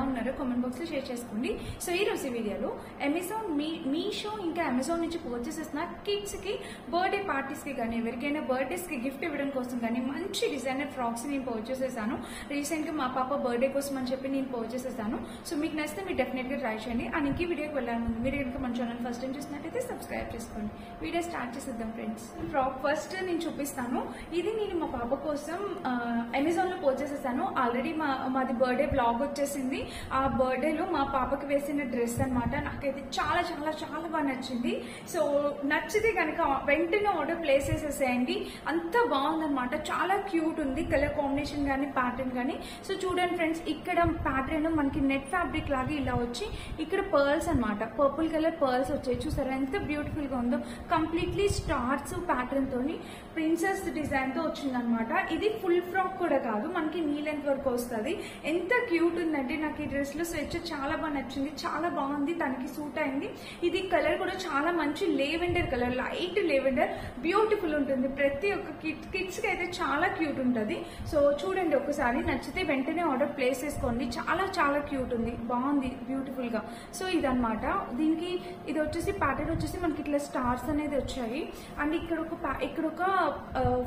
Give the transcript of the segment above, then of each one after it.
ఉన్నారో comment box లో share చేసుకోండి. సో ఈ రోజు వీడియోలో అమెజాన్ మీషో ఇంకా అమెజాన్ నుంచి పర్చేస్ చేసిన కిడ్స్ కి బర్త్డే పార్టీస్ కి కానీ ఎవరికైనా బర్త్డేస్ కి గిఫ్ట్ ఇవ్వడం కోసం కానీ మంచి డిజైనర్ ఫ్రాక్స్ నేను పర్చేస్ చేశాను. రీసెంట్ గా మా పాప బర్త్డే కోసం అని చెప్పి నేను పర్చేస్ చేశాను. సో మీకు నచ్చితే మీరు డెఫినెట్ గా ట్రై చేయండి. అండ్ ఇంక వీడియోకి వెళ్ళాలి ముందు మీరు కనుక మన ఛానల్ ఫస్ట్ టైం చూసినట్టయితే సబ్స్క్రైబ్ చేసుకోండి. వీడియో స్టార్ట్ చేసేద్దాం ఫ్రెండ్స్. ఫ్రాక్ ఫస్ట్ నేను చూపిస్తాను. ఇది నేను మా పాప కోసం అమెజాన్ లో పర్చేస్ చేశాను. ఆల్రెడీ మాది బర్త్డే బ్లాగ్ వచ్చేసింది. ఆ బర్త్డేలో మా పాపకి వేసిన డ్రెస్ అనమాట. నాకైతే చాలా చాలా చాలా బాగా నచ్చింది. సో నచ్చితే కనుక వెంటనే ఆర్డర్ ప్లేస్ చేసేసేయండి. అంత బాగుందనమాట. చాలా క్యూట్ ఉంది కలర్ కాంబినేషన్ కానీ ప్యాటర్న్ కానీ. సో చూడండి ఫ్రెండ్స్, ఇక్కడ ప్యాటర్న్ మనకి నెట్ ఫ్యాబ్రిక్ లాగా ఇలా వచ్చి ఇక్కడ పర్ల్స్ అనమాట, పర్పుల్ కలర్ పర్ల్స్ వచ్చాయి. చూసారా ఎంత బ్యూటిఫుల్ గా ఉందో. కంప్లీట్లీ స్టార్స్ ప్యాటర్న్ తోని ప్రిన్సెస్ డిజైన్ తో వచ్చిందనమాట. ఇది ఫుల్ ఫ్రాక్ కూడా కాదు, మనకి నీ లెంత్ వరకు వస్తుంది. ఎంత క్యూట్ ఉందంటే నాకు ఈ డ్రెస్ లో స్వెచ్ చాలా బాగా నచ్చింది. చాలా బాగుంది, తనకి సూట్ అయింది. ఇది కలర్ కూడా చాలా మంచి lavender colour, light lavender, beautiful ఉంటుంది. ప్రతి ఒక్క కిడ్స్ కి అయితే చాలా క్యూట్ ఉంటుంది. సో చూడండి, ఒకసారి నచ్చితే వెంటనే ఆర్డర్ ప్లేస్ చేసుకోండి. చాలా చాలా క్యూట్ ఉంది, బాగుంది, బ్యూటిఫుల్ గా. సో ఇదనమాట. దీనికి ఇది వచ్చేసి ప్యాటర్న్ వచ్చేసి మనకి ఇట్లా స్టార్స్ అనేది వచ్చాయి. అండ్ ఇక్కడ ఒక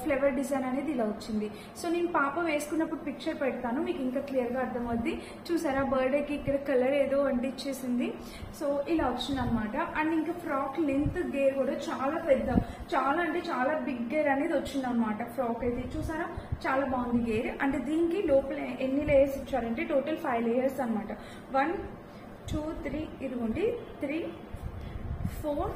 ఫ్లవర్ డిజైన్ అనేది ఇలా వచ్చింది. సో నేను పాప వేసుకున్నప్పుడు పిక్చర్ పెడతాను, మీకు ఇంకా క్లియర్ గా అర్థమవుద్ది. చూసారా, బర్త్డేకి ఇక్కడ కలర్ ఏదో అంటించేసింది. సో ఇలా వచ్చింది అనమాట. అండ్ ఇంకా ఫ్రాక్ లెంత్ గేర్ కూడా చాలా పెద్ద, చాలా అంటే చాలా బిగ్ గేర్ అనేది వచ్చింది అనమాట. ఫ్రాక్ అయితే చూసారా చాలా బాగుంది గేర్. అంటే దీనికి లోపల ఎన్ని లేయర్స్ ఇచ్చారంటే టోటల్ 5 లేయర్స్ అనమాట. 1 2 3 ఇదిగోండి 3 4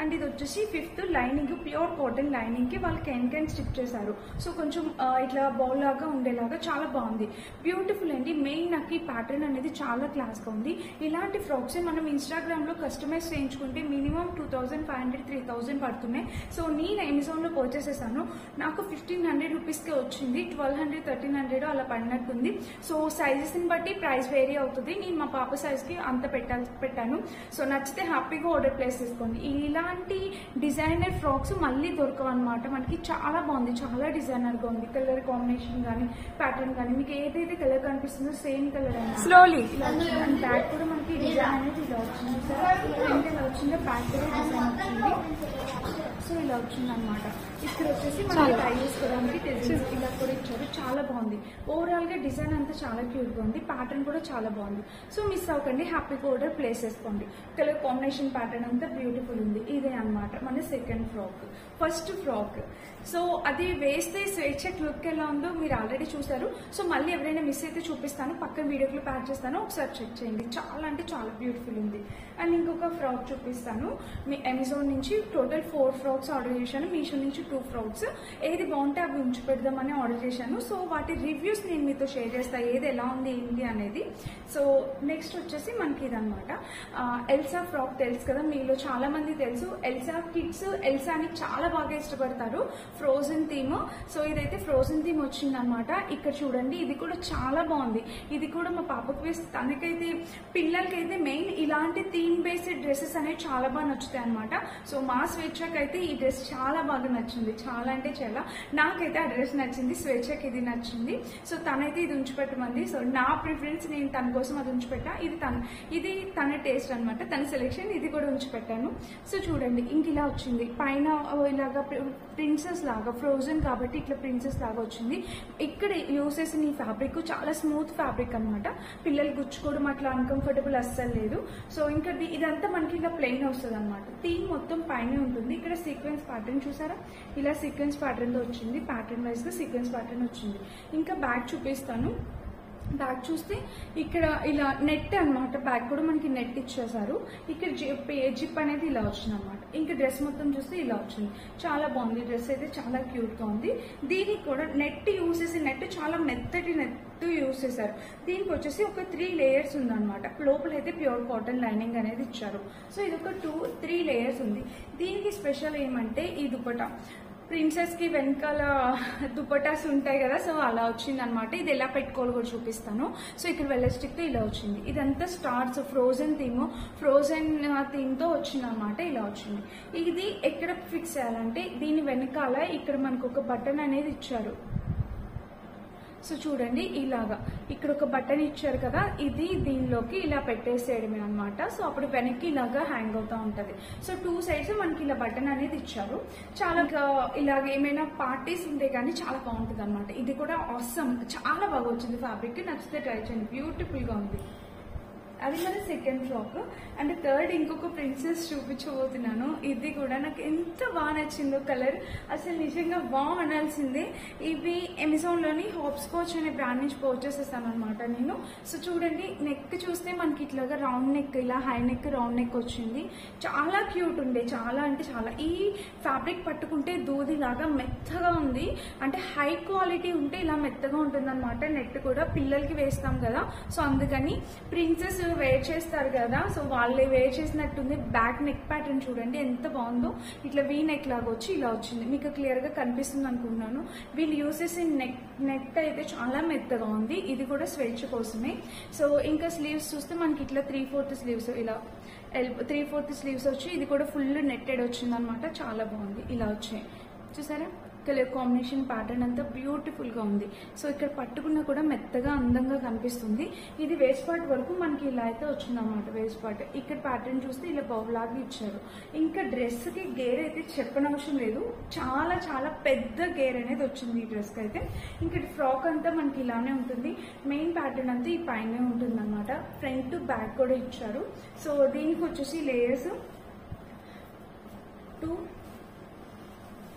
అండ్ ఇది వచ్చేసి 5th lining, pure cotton lining కి వాళ్ళు కెన్ స్టిచ్ చేశారు. సో కొంచెం ఇట్లా బౌల్ లాగా ఉండేలాగా చాలా బాగుంది, బ్యూటిఫుల్ అండి. మెయిన్ నాకు ఈ ప్యాటర్న్ అనేది చాలా క్లాస్ గా ఉంది. ఇలాంటి ఫ్రాక్స్ మనం ఇన్స్టాగ్రామ్ లో కస్టమైజ్ చేయించుకుంటే మినిమం 2500 3000 పడుతున్నాయి. సో నేను అమెజాన్ లో పర్చేస్ చేశాను. నాకు 1500 రూపీస్ కి వచ్చింది. 1200 1300 అలా పడినట్టుంది. సో సైజెస్ ని బట్టి ప్రైస్ వేరీ అవుతుంది. నేను మా పాప సైజ్ కి అంత పెట్టాను. సో నచ్చితే హ్యాపీగా ఆర్డర్ ప్లేస్ చేసుకోండి. ఇలాంటి డిజైనర్ ఫ్రాక్స్ మళ్ళీ దొరకవు అనమాట. మనకి చాలా బాగుంది, చాలా డిజైనర్ గా ఉంది. కలర్ కాంబినేషన్ కానీ ప్యాటర్న్ కానీ మీకు ఏదైతే కలర్ కనిపిస్తుందో సేమ్ కలర్ అయినా స్లోలీ బ్యాక్ కూడా మనకి డిజైన్ అనేది ఇలా వచ్చింది. సార్ ఇలా వచ్చిందో బ్యాక్ కూడా డిజైన్ వచ్చింది. సో ఇలా వచ్చింది అనమాట. ఇక్కడ వచ్చేసి మనం ట్రై చేసుకోవడానికి ఇలా కూడా ఇచ్చారు. చాలా బాగుంది. ఓవరాల్ గా డిజైన్ అంతా చాలా క్యూట్ గా ఉంది. ప్యాటర్న్ కూడా చాలా బాగుంది. సో మిస్ అవ్వకండి, హ్యాపీగా ఆర్డర్ ప్లేస్ చేసుకోండి. కలర్ కాంబినేషన్ ప్యాటర్న్ అంతా బ్యూటిఫుల్ ఉంది. ఇదే అనమాట మన second frock. First frock so అది వేస్తే స్వేచ్ఛ లుక్ ఎలా ఉందో మీరు ఆల్రెడీ చూసారు. సో మళ్ళీ ఎవరైనా మిస్ అయితే చూపిస్తాను, పక్కన వీడియోలో ప్యాక్ చేస్తాను, ఒకసారి చెక్ చేయండి. చాలా అంటే చాలా బ్యూటిఫుల్ ఉంది. అండ్ ఇంకొక ఫ్రాక్ చూపిస్తాను. మీ అమెజాన్ నుంచి టోటల్ 4 ఫ్రాక్స్ ఆర్డర్ చేశాను. మీషో నుంచి 2 ఫ్రాక్స్. ఏది బాగుంటే అవి ఉంచి పెడదామని ఆర్డర్ చేశాను. సో వాటి రివ్యూస్ నేను మీతో షేర్ చేస్తాను, ఏది ఎలా ఉంది ఏంటి అనేది. సో నెక్స్ట్ వచ్చేసి మనకి ఇదనమాట. ఎల్సా ఫ్రాక్ తెలుసు కదా, మీలో చాలా మంది తెలుసు. ఎల్సా కిడ్స్ ఎల్సాని చాలా బాగా ఇష్టపడతారు. Frozen theme. సో ఇదైతే ఫ్రోజన్ థీమ్ వచ్చిందనమాట. ఇక్కడ చూడండి, ఇది కూడా చాలా బాగుంది. ఇది కూడా మా పాపకు వేసి తనకైతే పిల్లలకైతే మెయిన్ ఇలాంటి థీమ్ బేస్డ్ డ్రెస్సెస్ అనేవి చాలా బాగా నచ్చుతాయి అనమాట. సో మా స్వేచ్ఛకి అయితే ఈ డ్రెస్ చాలా బాగా నచ్చింది. చాలా అంటే చాలా, నాకైతే ఆ డ్రెస్ నచ్చింది, స్వేచ్ఛకి ఇది నచ్చింది. సో తనైతే ఇది ఉంచిపెట్టమంది. సో నా ప్రిఫరెన్స్, నేను తన కోసం అది ఉంచిపెట్టా. ఇది తన టేస్ట్ అనమాట, తన సెలెక్షన్. ఇది కూడా ఉంచిపెట్టాను. సో చూడండి, ఇంక ఇలా వచ్చింది. పైన ఇలాగా ప్రిన్సెస్ లాగా, ఫ్రోజన్ కాబట్టి ఇట్లా ప్రిన్సెస్ లాగా వచ్చింది. ఇక్కడ యూస్ చేసిన ఈ ఫ్యాబ్రిక్ చాలా స్మూత్ ఫ్యాబ్రిక్ అనమాట. పిల్లలు గుచ్చుకోవడం అట్లా అన్కంఫర్టబుల్ అస్సలు లేదు. సో ఇంకా ఇదంతా మనకి ఇలా ప్లెయిన్ వస్తుంది అనమాట. థీమ్ మొత్తం పైన ఉంటుంది. ఇక్కడ సీక్వెన్స్ ప్యాటర్న్ చూసారా, ఇలా సీక్వెన్స్ ప్యాటర్న్ తో వచ్చింది. ప్యాటర్న్ వైజ్ గా సీక్వెన్స్ ప్యాటర్న్ వచ్చింది. ఇంకా బ్యాక్ చూపిస్తాను. బ్యాక్ చూస్తే ఇక్కడ ఇలా నెట్ అనమాట. బ్యాక్ కూడా మనకి నెట్ ఇచ్చేసారు. ఇక్కడ జిప్ అనేది ఇలా వచ్చింది అనమాట. ఇంకా డ్రెస్ మొత్తం చూస్తే ఇలా వచ్చింది. చాలా బాగుంది. డ్రెస్ అయితే చాలా క్యూట్ గా ఉంది. దీనికి కూడా నెట్ యూస్ చేసి, నెట్ చాలా మెత్తటి నెట్ యూస్ చేశారు. దీనికి వచ్చేసి ఒక 3 లేయర్స్ ఉందన్నమాట. లోపల అయితే ప్యూర్ కాటన్ లైనింగ్ అనేది ఇచ్చారు. సో ఇది ఒక 2-3 లేయర్స్ ఉంది. దీనికి స్పెషల్ ఏమంటే ఈ దుపట్టా. ప్రిన్సెస్ కి వెనకాల దుపట్టాస్ ఉంటాయి కదా, సో అలా వచ్చింది అనమాట. ఇది ఎలా పెట్టుకోవాలి కూడా చూపిస్తాను. సో ఇక్కడ వెల్లస్టిక్ తో ఇలా వచ్చింది. ఇదంతా స్టార్స్ ఫ్రోజన్ థీమ్ తో వచ్చింది అనమాట. ఇలా వచ్చింది. ఇది ఎక్కడ ఫిక్స్ చేయాలంటే దీని వెనకాల ఇక్కడ మనకు ఒక బటన్ అనేది ఇచ్చారు. సో చూడండి, ఇలాగా ఇక్కడ ఒక బటన్ ఇచ్చారు కదా, ఇది దీనిలోకి ఇలా పెట్టేసేయడమే అనమాట. సో అప్పుడు వెనక్కి ఇలాగా హ్యాంగ్ అవుతా ఉంటది. సో 2 సైడ్స్ మనకి ఇలా బటన్ అనేది ఇచ్చారు. చాలా ఇలాగ ఏమైనా పార్టీస్ ఉంటే కానీ చాలా బాగుంటుంది అనమాట. ఇది కూడా ఆసమ్, చాలా బాగా వచ్చింది ఫ్యాబ్రిక్. నచ్చితే ట్రై చేయండి, బ్యూటిఫుల్ గా ఉంది. అది మన సెకండ్ ఫ్రాక్. అండ్ థర్డ్ ఇంకొక ప్రిన్సెస్ చూపించబోతున్నాను. ఇది కూడా నాకు ఎంత బాగా నచ్చిందో కలర్, అసలు నిజంగా బాగా అనాల్సిందే. ఇవి అమెజాన్లోని హాప్స్కాచ్ అనే బ్రాండ్ నుంచి పర్చేస్ చేస్తాను అనమాట నేను. సో చూడండి, నెక్ చూస్తే మనకి ఇట్లాగా రౌండ్ నెక్, ఇలా హై నెక్ రౌండ్ నెక్ వచ్చింది. చాలా క్యూట్ ఉండే, చాలా అంటే చాలా. ఈ ఫ్యాబ్రిక్ పట్టుకుంటే దూదిలాగా మెత్తగా ఉంది. అంటే హై క్వాలిటీ ఉంటే ఇలా మెత్తగా ఉంటుంది అనమాట. నెట్ కూడా పిల్లలకి వేస్తాం కదా, సో అందుకని ప్రిన్సెస్ వేర్ చేస్తారు కదా, సో వాళ్ళే వేర్ చేసినట్టుంది. బ్యాక్ నెక్ ప్యాటర్న్ చూడండి ఎంత బాగుందో. ఇట్లా వీ నెక్ లాగా వచ్చి ఇలా వచ్చింది. మీకు క్లియర్ గా కనిపిస్తుంది అనుకుంటున్నాను. వీళ్ళు యూస్ చేసే నెక్ అయితే చాలా మెత్తగా ఉంది. ఇది కూడా స్వేచ్ఛ కోసమే. సో ఇంకా స్లీవ్స్ చూస్తే మనకి ఇట్లా 3/4 స్లీవ్స్, ఇలా 3/4 స్లీవ్స్ వచ్చి ఇది కూడా ఫుల్ నెట్టెడ్ వచ్చింది అనమాట. చాలా బాగుంది. ఇలా వచ్చాయి చూసారా, కలర్ కాంబినేషన్ ప్యాటర్న్ అంతా బ్యూటిఫుల్ గా ఉంది. సో ఇక్కడ పట్టుకున్నా కూడా మెత్తగా అందంగా కనిపిస్తుంది. ఇది వేస్ట్ పార్ట్ వరకు మనకి ఇలా అయితే వచ్చింది అనమాట. వేస్ట్ పార్ట్ ఇక్కడ ప్యాటర్న్ చూస్తే ఇలా బౌలాగా ఇచ్చారు. ఇంకా డ్రెస్ కి గేర్ అయితే చెప్పనవసరం లేదు, చాలా చాలా పెద్ద గేర్ అనేది వచ్చింది ఈ డ్రెస్ కి అయితే. ఇంకా ఫ్రాక్ అంతా మనకి ఇలానే ఉంటుంది. మెయిన్ ప్యాటర్న్ అంతా ఈ పైనే ఉంటుంది అనమాట. ఫ్రంట్ బ్యాక్ కూడా ఇచ్చారు. సో దీనికి వచ్చేసి లేయర్స్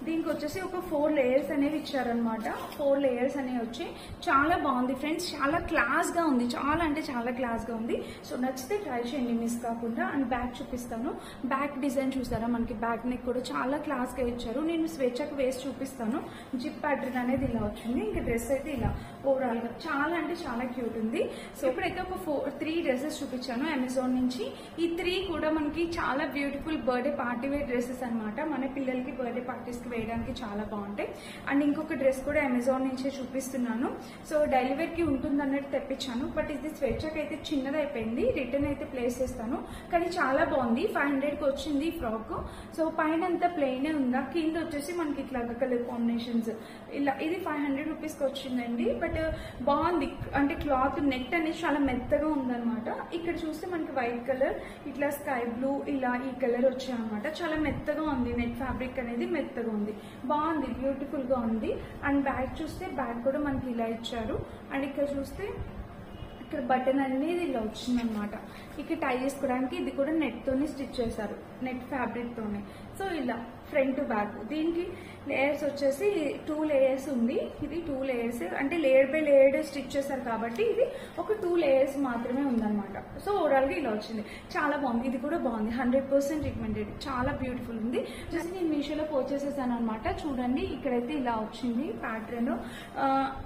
దీనికి వచ్చేసి ఒక 4 లేయర్స్ అనేవి ఇచ్చారనమాట. 4 లేయర్స్ అనేవి వచ్చి చాలా బాగుంది ఫ్రెండ్స్. చాలా క్లాస్ గా ఉంది, చాలా అంటే చాలా క్లాస్ గా ఉంది. సో నచ్చితే ట్రై చేయండి మిస్ కాకుండా. అండ్ బ్యాక్ చూపిస్తాను. బ్యాక్ డిజైన్ చూసారా, మనకి బ్యాక్ నెక్ కూడా చాలా క్లాస్ గా ఇచ్చారు. నేను స్వేచ్ఛకు వేసి చూపిస్తాను. జిప్ ప్యాటర్న్ అనేది ఇలా వచ్చింది. ఇంకా డ్రెస్ అయితే ఇలా ఓవరాల్ గా చాలా అంటే చాలా క్యూట్ ఉంది. సో ఇప్పుడైతే ఒక 3 డ్రెస్సెస్ చూపించాను అమెజాన్ నుంచి. ఈ 3 కూడా మనకి చాలా beautiful birthday party wear dresses అనమాట. మన పిల్లలకి బర్త్డే పార్టీస్ కి వేయడానికి చాలా బాగుంటాయి. అండ్ ఇంకొక డ్రెస్ కూడా అమెజాన్ నుంచే చూపిస్తున్నాను. సో డైలీ వేర్ కి ఉంటుంది అన్నట్టు తెప్పించాను. బట్ ఇది స్వేచ్ఛకి అయితే చిన్నదైపోయింది. రిటర్న్ అయితే ప్లేస్ చేస్తాను. కానీ చాలా బాగుంది. 500 కి వచ్చింది ఈ ఫ్రాక్. సో పైన అంతా ప్లెయిన్ ఉందా, కింద వచ్చేసి మనకి ఇట్లా కలర్ కాంబినేషన్స్ ఇలా. ఇది 500 రూపీస్ కి వచ్చిందండి. బట్ బాగుంది. అంటే క్లాత్ నెట్ అనేది చాలా మెత్తగా ఉందన్నమాట. ఇక్కడ చూస్తే మనకి వైట్ కలర్, ఇట్లా స్కై బ్లూ, ఇలా ఈ కలర్ వచ్చాయన్నమాట. చాలా మెత్తగా ఉంది. నెట్ ఫ్యాబ్రిక్ అనేది మెత్తగా ఉంది. బాగుంది, బ్యూటిఫుల్ గా ఉంది. అండ్ బ్యాక్ చూస్తే బ్యాక్ కూడా మనకి ఇలా ఇచ్చారు. అండ్ ఇక్కడ చూస్తే ఇక్కడ బటన్ అనేది ఇలా వచ్చిందనమాట. ఇక్కడ టై చేసుకోవడానికి ఇది కూడా నెట్ తోనే స్టిచ్ చేశారు, నెట్ ఫ్యాబ్రిక్ తోనే. సో ఇలా ఫ్రంట్ బ్యాక్. దీనికి లేయర్స్ వచ్చేసి 2 లేయర్స్ ఉంది. ఇది 2 లేయర్స్ అంటే లేయర్ బై లేయర్ స్టిచ్ చేశారు కాబట్టి ఇది ఒక 2 లేయర్స్ మాత్రమే ఉందన్నమాట. సో ఓవరాల్ గా ఇలా వచ్చింది. చాలా బాగుంది. ఇది కూడా బాగుంది, 100% రికమెండెడ్. చాలా బ్యూటిఫుల్ ఉంది. జస్ట్ నేను మీషోలో పర్చేస్ చేశాను అనమాట. చూడండి, ఇక్కడైతే ఇలా వచ్చింది ప్యాటర్న్.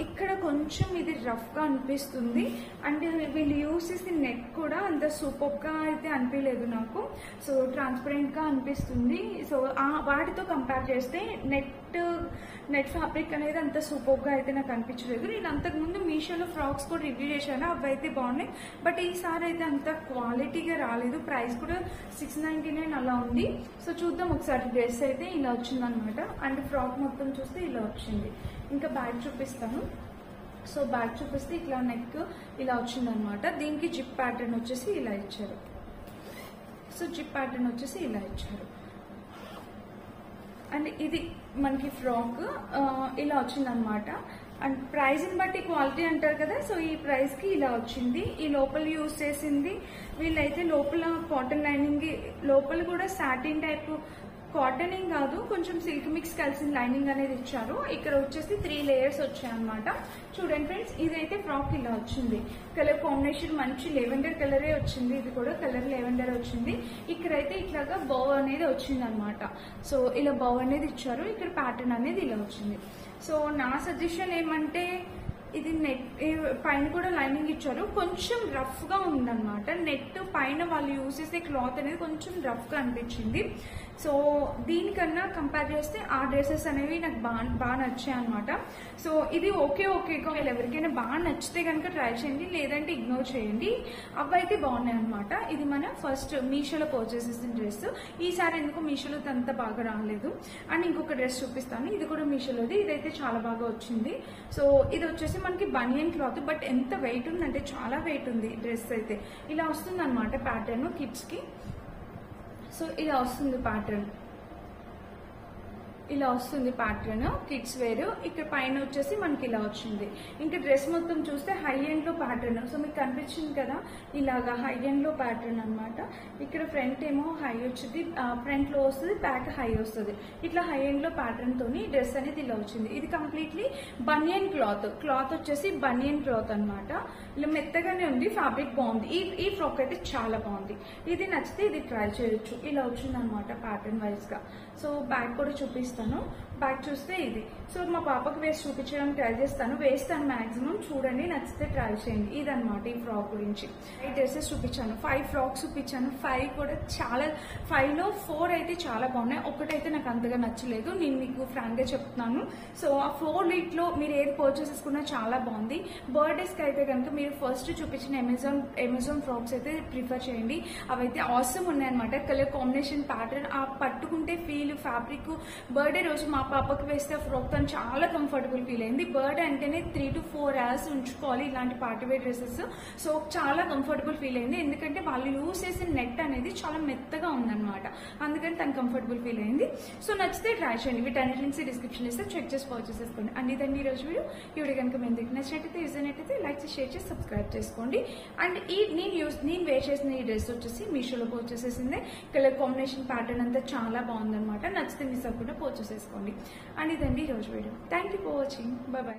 ఇక్కడ కొంచెం ఇది రఫ్ గా అనిపిస్తుంది. అండ్ వీళ్ళు యూస్ చేసే నెట్ కూడా అంత సూపర్ గా అయితే అనిపించలేదు నాకు. సో ట్రాన్స్పరెంట్ గా అనిపిస్తుంది. సో వాటితో కంపేర్ చేస్తే నెట్ ఫ్యాబ్రిక్ అనేది అంత సూపర్ గా అయితే నాకు అనిపించలేదు. నేను అంతకుముందు మీషోలో ఫ్రాక్స్ కూడా రివ్యూ చేశాను, అవి అయితే బాగున్నాయి. బట్ ఈసారి అయితే అంత క్వాలిటీగా రాలేదు. ప్రైస్ కూడా 699 అలా ఉంది. సో చూద్దాం ఒకసారి. డ్రెస్ అయితే ఇలా వచ్చిందనమాట. అండ్ ఫ్రాక్ మొత్తం చూస్తే ఇలా వచ్చింది. ఇంకా బ్యాక్ చూపిస్తాను. సో బ్యాక్ చూపిస్తే ఇట్లా నెక్ ఇలా వచ్చిందనమాట. దీనికి జిప్ ప్యాటర్న్ వచ్చేసి ఇలా ఇచ్చారు. సో జిప్ ప్యాటర్న్ వచ్చేసి ఇలా ఇచ్చారు. అండ్ ఇది మనకి ఫ్రాక్ ఇలా వచ్చిందనమాట. అండ్ ప్రైస్ ని బట్టి క్వాలిటీ అంటారు కదా, సో ఈ ప్రైస్ కి ఇలా వచ్చింది. ఈ లోపల యూజ్ చేసింది వీళ్ళైతే లోపల కాటన్ లైనింగ్, లోపల కూడా సాటిన్ టైప్ కాటన్ ఏం కాదు, కొంచెం సిల్క్ మిక్స్ కలిసిన లైనింగ్ అనేది ఇచ్చారు. ఇక్కడ వచ్చేసి 3 లేయర్స్ వచ్చాయన్నమాట. చూడండి ఫ్రెండ్స్, ఇదైతే ఫ్రాక్ ఇలా వచ్చింది. కలర్ కాంబినేషన్ మంచి లెవెండర్ కలరే వచ్చింది. ఇది కూడా కలర్ లెవెండర్ వచ్చింది. ఇక్కడైతే ఇట్లాగా బౌ అనేది వచ్చింది అనమాట. సో ఇలా బౌ అనేది ఇచ్చారు. ఇక్కడ ప్యాటర్న్ అనేది ఇలా వచ్చింది. సో నా సజెషన్ ఏమంటే, ఇది నెట్ పైన కూడా లైనింగ్ ఇచ్చారు. కొంచెం రఫ్ గా ఉందన్నమాట. నెట్ పైన వాళ్ళు యూజ్ చేసే క్లాత్ అనేది కొంచెం రఫ్ గా అనిపించింది. సో దీనికన్నా కంపేర్ చేస్తే ఆ డ్రెస్సెస్ అనేవి నాకు బాగా నచ్చాయి అనమాట. సో ఇది ఓకే ఎవరికైనా బాగా నచ్చితే కనుక ట్రై చేయండి, లేదంటే ఇగ్నోర్ చేయండి. అవైతే బాగున్నాయి అనమాట. ఇది మన ఫస్ట్ మీషోలో పర్చేస్ చేసిన డ్రెస్. ఈసారి ఎందుకు మీషోలో అంత బాగా రాలేదు. అండ్ ఇంకొక డ్రెస్ చూపిస్తాను. ఇది కూడా మీషోలోది. ఇదైతే చాలా బాగా వచ్చింది. సో ఇది వచ్చేసి మనకి బనియన్ క్లాత్, బట్ ఎంత వెయిట్ ఉందంటే చాలా వెయిట్ ఉంది డ్రెస్ అయితే. ఇలా వస్తుంది అనమాట ప్యాటర్న్ కిడ్స్ కి. సో ఇలా వస్తుంది ప్యాటర్న్, ఇలా వస్తుంది ప్యాటర్న్ కిడ్స్ వేర్. ఇక్కడ పైన వచ్చేసి మనకి ఇలా వచ్చింది. ఇంకా డ్రెస్ మొత్తం చూస్తే హై ఎండ్ లో ప్యాటర్న్. సో మీకు కనిపించింది కదా ఇలాగా హై ఎండ్ లో ప్యాటర్న్ అనమాట. ఇక్కడ ఫ్రంట్ ఏమో హై వచ్చింది, ఫ్రంట్ లో వస్తుంది, బ్యాక్ హై వస్తుంది. ఇట్లా హై ఎండ్ లో ప్యాటర్న్ తోని డ్రెస్ అనేది ఇలా వచ్చింది. ఇది కంప్లీట్లీ బనియన్ క్లాత్. క్లాత్ వచ్చేసి బనియన్ క్లాత్ అనమాట. ఇలా మెత్తగానే ఉంది, ఫ్యాబ్రిక్ బాగుంది. ఈ ఫ్రాక్ అయితే చాలా బాగుంది. ఇది నచ్చితే ఇది ట్రై చేయొచ్చు. ఇలా వచ్చింది అనమాట ప్యాటర్న్ వైజ్ గా. సో బ్యాక్ కూడా చూపిస్తాను. బ్యాక్ చూస్తే ఇది. సో మా పాపకు వేసి చూపించడానికి ట్రై చేస్తాను, వేస్తాను మాక్సిమం. చూడండి, నచ్చితే ట్రై చేయండి. ఇదనమాట ఈ ఫ్రాక్ గురించి. 5 డ్రెస్సెస్ చూపించాను, 5 ఫ్రాక్స్ చూపించాను. 5 కూడా చాలా, 5లో 4 అయితే చాలా బాగున్నాయి. ఒకటైతే నాకు అంతగా నచ్చలేదు, నేను మీకు ఫ్రాంక్ గా చెప్తున్నాను. సో ఆ 4 వీటిలో మీరు ఏది పర్చేస్ చేసుకున్నా చాలా బాగుంది. బర్త్డేస్ కి అయితే కనుక మీరు ఫస్ట్ చూపించిన అమెజాన్ ఫ్రాక్స్ అయితే ప్రిఫర్ చేయండి. అవైతే ఆసమ్ ఉన్నాయన్నమాట. కలర్ కాంబినేషన్, ప్యాటర్న్, ఆ పట్టుకుంటే ఫీల్, ఫ్యాబ్రిక్. బర్త్డే రోజు మా పాపకు వేస్తే ఫ్రాక్ తను చాలా కంఫర్టబుల్ ఫీల్ అయింది. బర్త్డే అంటేనే 3 to 4 hours ఉంచుకోవాలి ఇలాంటి పార్టీవేర్ డ్రెస్సెస్. సో చాలా కంఫర్టబుల్ ఫీల్ అయింది, ఎందుకంటే వాళ్ళు యూజ్ చేసిన నెట్ అనేది చాలా మెత్తగా ఉందన్నమాట. అందుకని తను కంఫర్టబుల్ ఫీల్ అయింది. సో నచ్చితే ట్రై చేయండి. వీటన్నిటి నుంచి డిస్క్రిప్షన్ ఇస్తే చెక్ చేసి పర్చేస్ చేసుకోండి. అండ్ ఇదండి ఈరోజు వీడియో. ఈ వీడియో కనుక మీకు నచ్చినట్టయితే, యూజ్ అయినట్టయితే లైక్ చేసి, షేర్ చేసి, సబ్స్క్రైబ్ చేసుకోండి. అండ్ నేను వేర్ చేసిన ఈ డ్రెస్ వచ్చేసి మీషోలో పర్చేస్ చేసిందే. కలర్ కాంబినేషన్, ప్యాటర్న్ అంతా చాలా బాగుందన్నమాట. నచ్చితే మిస్ అవ్వకుండా పర్చేస్ చేసుకోండి. అండ్ ఇదండి ఈరోజు video. Thank you for watching. By by.